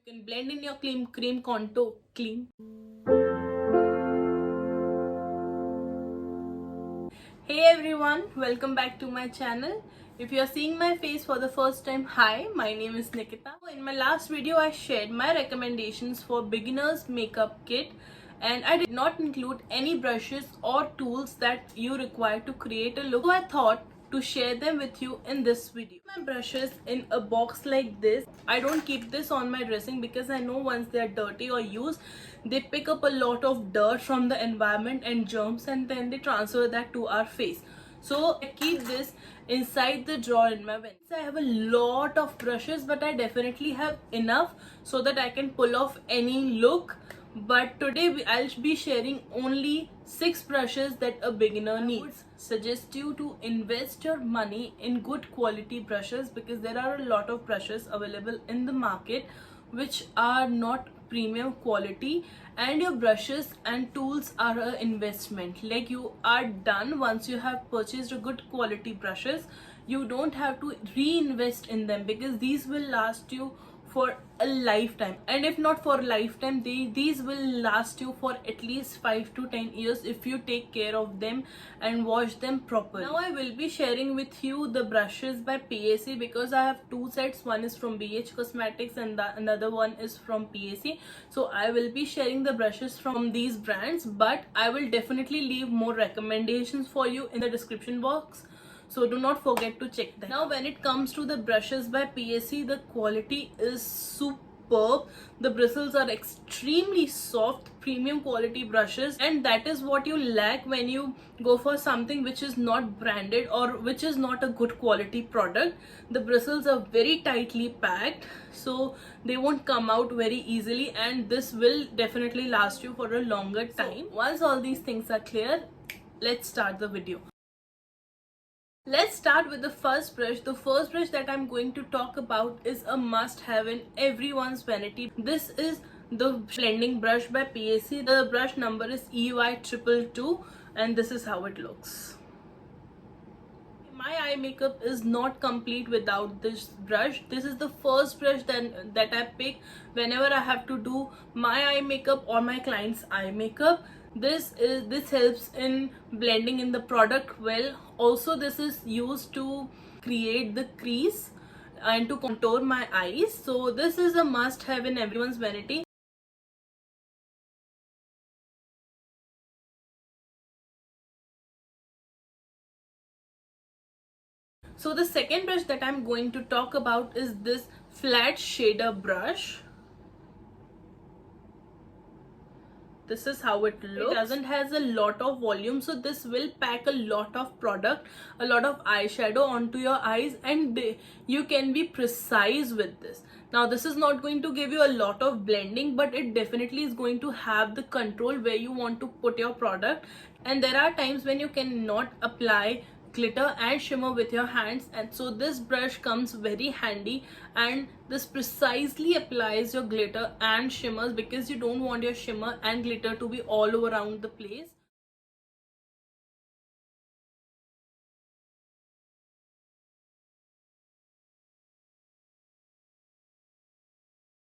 You can blend in your cream contour clean. Hey everyone, welcome back to my channel. If you are seeing my face for the first time, hi, my name is Nikita. In my last video I shared my recommendations for beginners makeup kit, and I did not include any brushes or tools that you require to create a look. So I thought to share them with you in this video. My brushes in a box like this. I don't keep this on my dressing because I know once they are dirty or used, they pick up a lot of dirt from the environment and germs, and then they transfer that to our face. So I keep this inside the drawer in my vents. I have a lot of brushes, but I definitely have enough so that I can pull off any look. But today I'll be sharing only 6 brushes that a beginner needs. Suggest you to invest your money in good quality brushes because there are a lot of brushes available in the market which are not premium quality, and your brushes and tools are an investment. Like, you are done once you have purchased a good quality brushes. You don't have to reinvest in them because these will last you for a lifetime, and if not for a lifetime, these will last you for at least 5 to 10 years if you take care of them and wash them properly. Now I will be sharing with you the brushes by PAC because I have two sets. One is from BH Cosmetics and another one is from PAC. So I will be sharing the brushes from these brands, but I will definitely leave more recommendations for you in the description box, so do not forget to check that. Now when it comes to the brushes by PAC, the quality is superb. The bristles are extremely soft, premium quality brushes, and that is what you lack when you go for something which is not branded or which is not a good quality product. The bristles are very tightly packed, so they won't come out very easily, and this will definitely last you for a longer time. So once all these things are clear, let's start the video. Let's start with the first brush. The first brush that I'm going to talk about is a must-have in everyone's vanity. This is the blending brush by PAC. The brush number is EY222 and this is how it looks. My eye makeup is not complete without this brush. This is the first brush that I pick whenever I have to do my eye makeup or my client's eye makeup. This helps in blending in the product well. Also, this is used to create the crease and to contour my eyes. So this is a must have in everyone's vanity. So the second brush that I'm going to talk about is this flat shader brush. This is how it looks. It doesn't has a lot of volume, so this will pack a lot of product, a lot of eyeshadow onto your eyes, and you can be precise with this. Now this is not going to give you a lot of blending, but it definitely is going to have the control where you want to put your product. And there are times when you cannot apply glitter and shimmer with your hands, and so this brush comes very handy, and this precisely applies your glitter and shimmers because you don't want your shimmer and glitter to be all over around the place.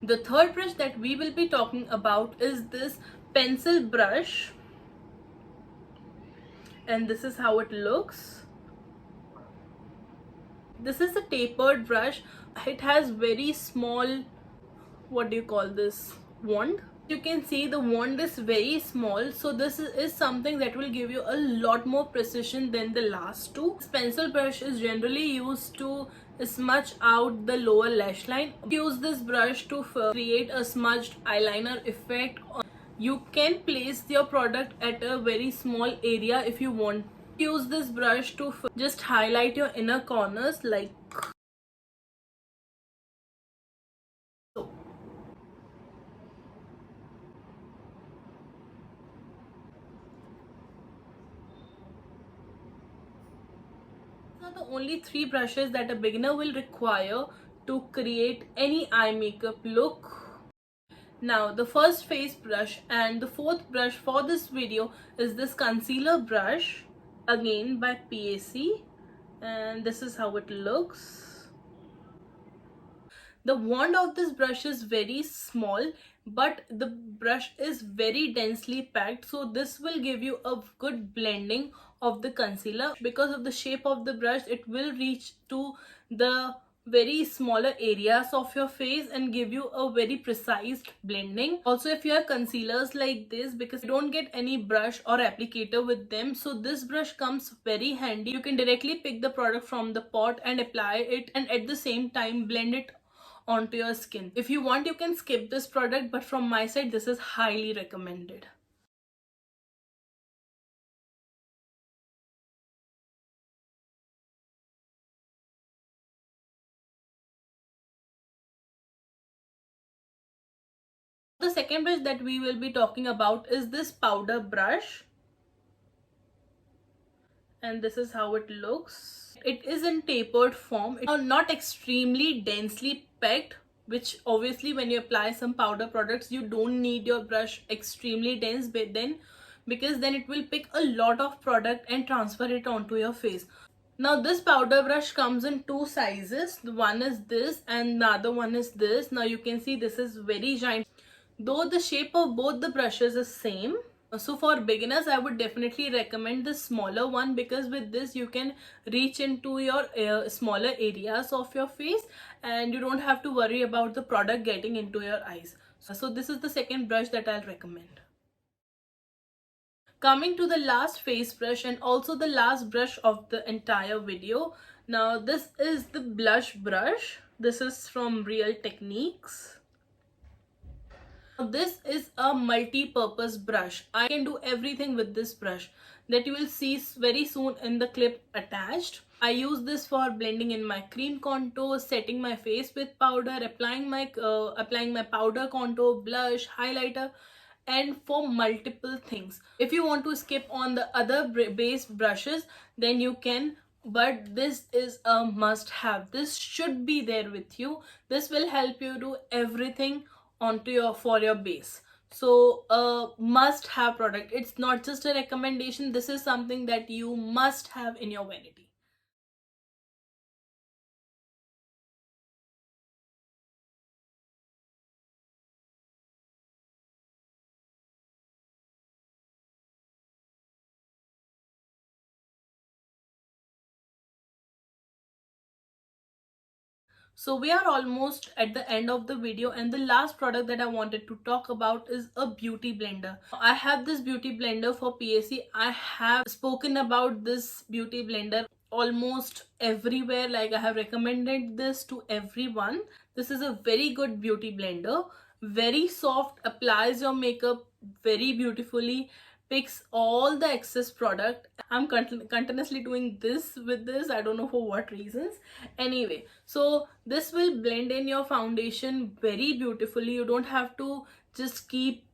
The third brush that we will be talking about is this pencil brush, and this is how it looks. This is a tapered brush. It has very small, what do you call this, wand. You can see the wand is very small, so this is something that will give you a lot more precision than the last two. This pencil brush is generally used to smudge out the lower lash line. Use this brush to create a smudged eyeliner effect. You can place your product at a very small area if you want. Use this brush to just highlight your inner corners like so. These are the only 3 brushes that a beginner will require to create any eye makeup look. Now the first face brush and the fourth brush for this video is this concealer brush, again by PAC, and this is how it looks. The wand of this brush is very small, but the brush is very densely packed, so this will give you a good blending of the concealer. Because of the shape of the brush, it will reach to the very smaller areas of your face and give you a very precise blending. Also, if you have concealers like this, because you don't get any brush or applicator with them, so this brush comes very handy. You can directly pick the product from the pot and apply it, and at the same time blend it onto your skin. If you want, you can skip this product, but from my side, this is highly recommended. The second brush that we will be talking about is this powder brush, and this is how it looks. It is in tapered form. It's not extremely densely packed, which obviously when you apply some powder products, you don't need your brush extremely dense, but then because then it will pick a lot of product and transfer it onto your face. Now this powder brush comes in two sizes. The one is this and the other one is this. Now you can see this is very giant, though the shape of both the brushes is same. So for beginners, I would definitely recommend the smaller one, because with this you can reach into your smaller areas of your face and you don't have to worry about the product getting into your eyes. So this is the second brush that I'll recommend. Coming to the last face brush and also the last brush of the entire video. Now this is the blush brush. This is from Real Techniques. This is a multi-purpose brush. I can do everything with this brush that you will see very soon in the clip attached. I use this for blending in my cream contour, setting my face with powder, applying my powder contour, blush, highlighter, and for multiple things. If you want to skip on the other base brushes, then you can, but this is a must have. This should be there with you. This will help you do everything onto your base. So must have product. It's not just a recommendation. This is something that you must have in your vanity. So we are almost at the end of the video, and the last product that I wanted to talk about is a beauty blender. I have this beauty blender for PAC. I have spoken about this beauty blender almost everywhere. Like, I have recommended this to everyone. This is a very good beauty blender. Very soft, applies your makeup very beautifully, picks all the excess product. I'm continuously doing this with this. I don't know for what reasons. Anyway, so this will blend in your foundation very beautifully. You don't have to just keep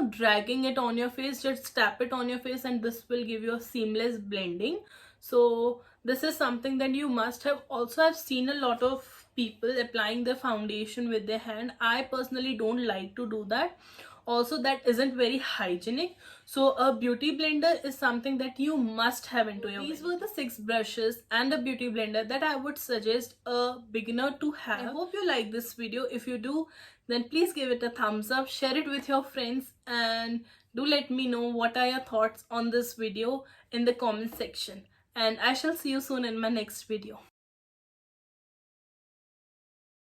dragging it on your face. Just tap it on your face and this will give you a seamless blending. So this is something that you must have. Also, I've seen a lot of people applying the foundation with their hand. I personally don't like to do that. Also, that isn't very hygienic. So a beauty blender is something that you must have into your. These were the 6 brushes and a beauty blender that I would suggest a beginner to have. I hope you like this video. If you do, then please give it a thumbs up, share it with your friends, and do let me know what are your thoughts on this video in the comment section. And I shall see you soon in my next video.